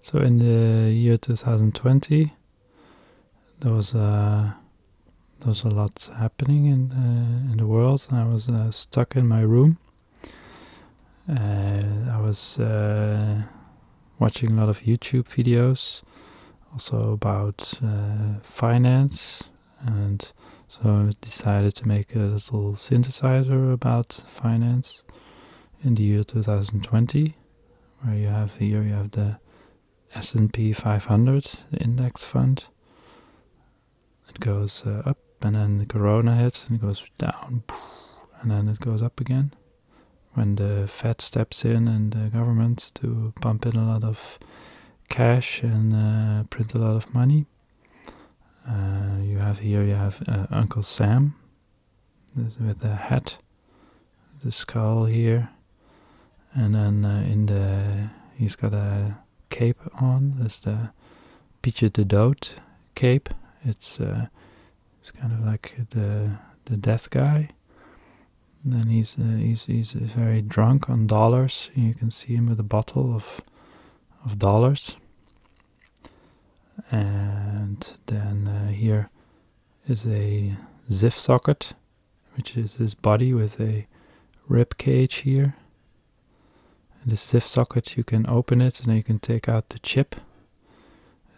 So in the year 2020, there was a lot happening in the world, and I was stuck in my room. I was watching a lot of YouTube videos, also about finance, and so I decided to make a little synthesizer about finance in the year 2020, where you have the S&P 500, the index fund. It goes up, and then the corona hits, and it goes down, and then it goes up again. When the Fed steps in and the government to pump in a lot of cash and print a lot of money. You have Uncle Sam, this with the hat, the skull here, and then he's got a cape on. There's the Pietje de Dood cape. It's kind of like the death guy. And then he's very drunk on dollars. You can see him with a bottle of dollars. And then here is a ZIF socket, which is his body with a rib cage here. And this ZIF socket, you can open it and then you can take out the chip.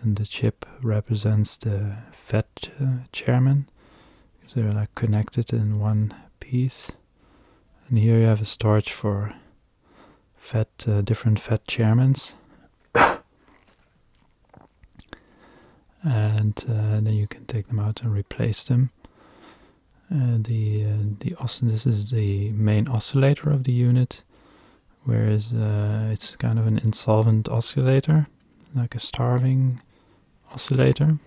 And the chip represents the Fed chairman, because they're like connected in one piece. And here you have a storage for different Fed chairmen. And then you can take them out and replace them. This is the main oscillator of the unit, whereas it's kind of an insolvent oscillator, like a starving oscillator.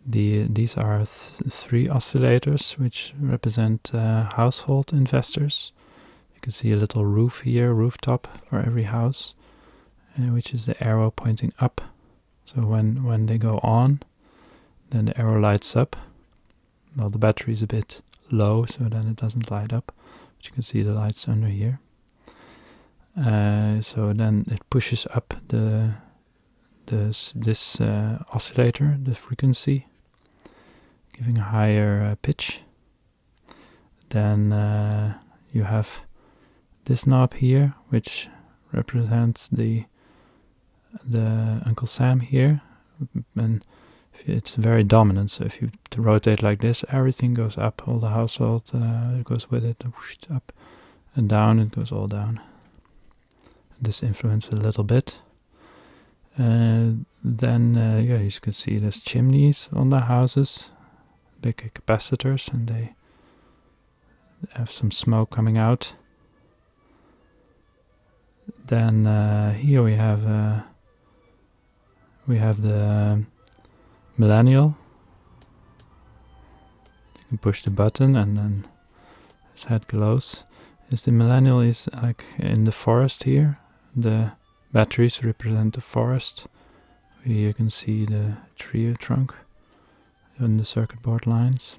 These are three oscillators which represent household investors. You can see a little roof here, rooftop for every house, which is the arrow pointing up. So when they go on, then the arrow lights up. Well, the battery is a bit low, so then it doesn't light up, but you can see the lights under here. So then it pushes up this oscillator, the frequency, giving a higher pitch. Then you have this knob here, which represents the Uncle Sam here, and it's very dominant. So if you rotate like this, everything goes up. All the household goes with it, whoosh, up and down. It goes all down. This influences a little bit. Then you can see there's chimneys on the houses, big capacitors, and they have some smoke coming out. Then here we have the millennial. You can push the button and then his head glows. The millennial is like in the forest here. The batteries represent the forest. Here you can see the tree trunk and the circuit board lines.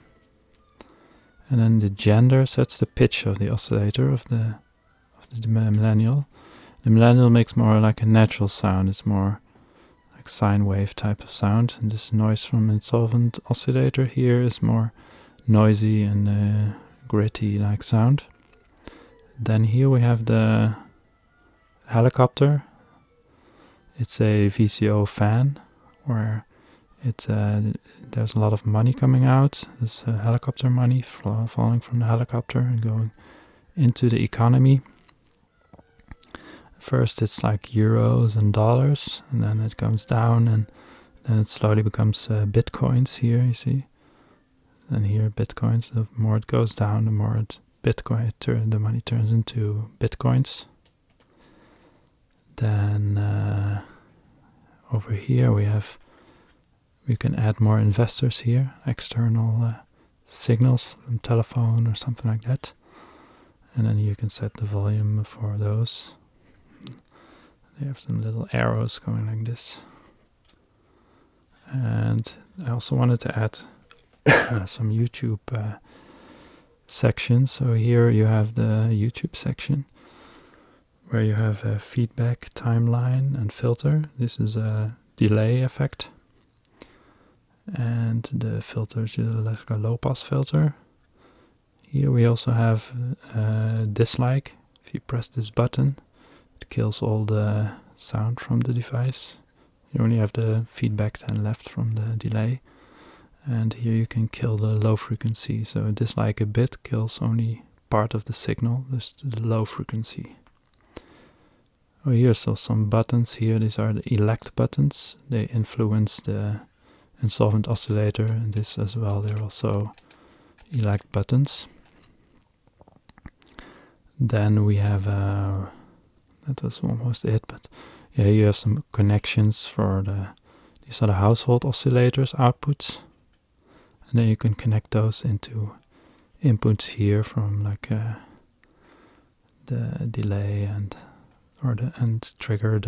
And then the gender sets the pitch of the oscillator of the millennial. The millennial makes more like a natural sound. It's more like sine wave type of sound. And this noise from insolvent oscillator here is more noisy and gritty like sound. Then here we have the helicopter. It's a VCO fan where there's a lot of money coming out. There's helicopter money falling from the helicopter and going into the economy. First it's like euros and dollars, and then it comes down, and then it slowly becomes bitcoins here, you see. And here bitcoins, the more it goes down, the more the money turns into bitcoins. Then over here we can add more investors here, external signals from telephone or something like that. And then you can set the volume for those. They have some little arrows going like this. And I also wanted to add some YouTube sections. So here you have the YouTube section. where you have a feedback, timeline, and filter. This is a delay effect. And the filter is like a low pass filter. Here we also have dislike. If you press this button, it kills all the sound from the device. You only have the feedback then left from the delay. And here you can kill the low frequency. So dislike a bit kills only part of the signal, just the low frequency. Oh, here's still some buttons here. These are the elect buttons. They influence the insolvent oscillator, and this as well. They're also elect buttons. Then we have, that was almost it, but yeah, you have some connections for these are the household oscillators outputs. And then you can connect those into inputs here from like the delay and trigger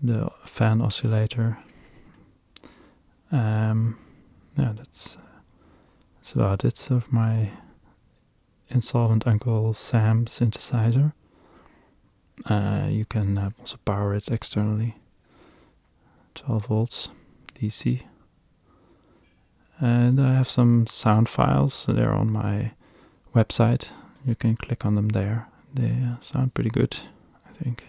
the fan oscillator. Yeah, that's about it of my insolvent Uncle Sam synthesizer. You can also power it externally, 12 volts DC. And I have some sound files. They're on my website. You can click on them there. They sound pretty good, I think.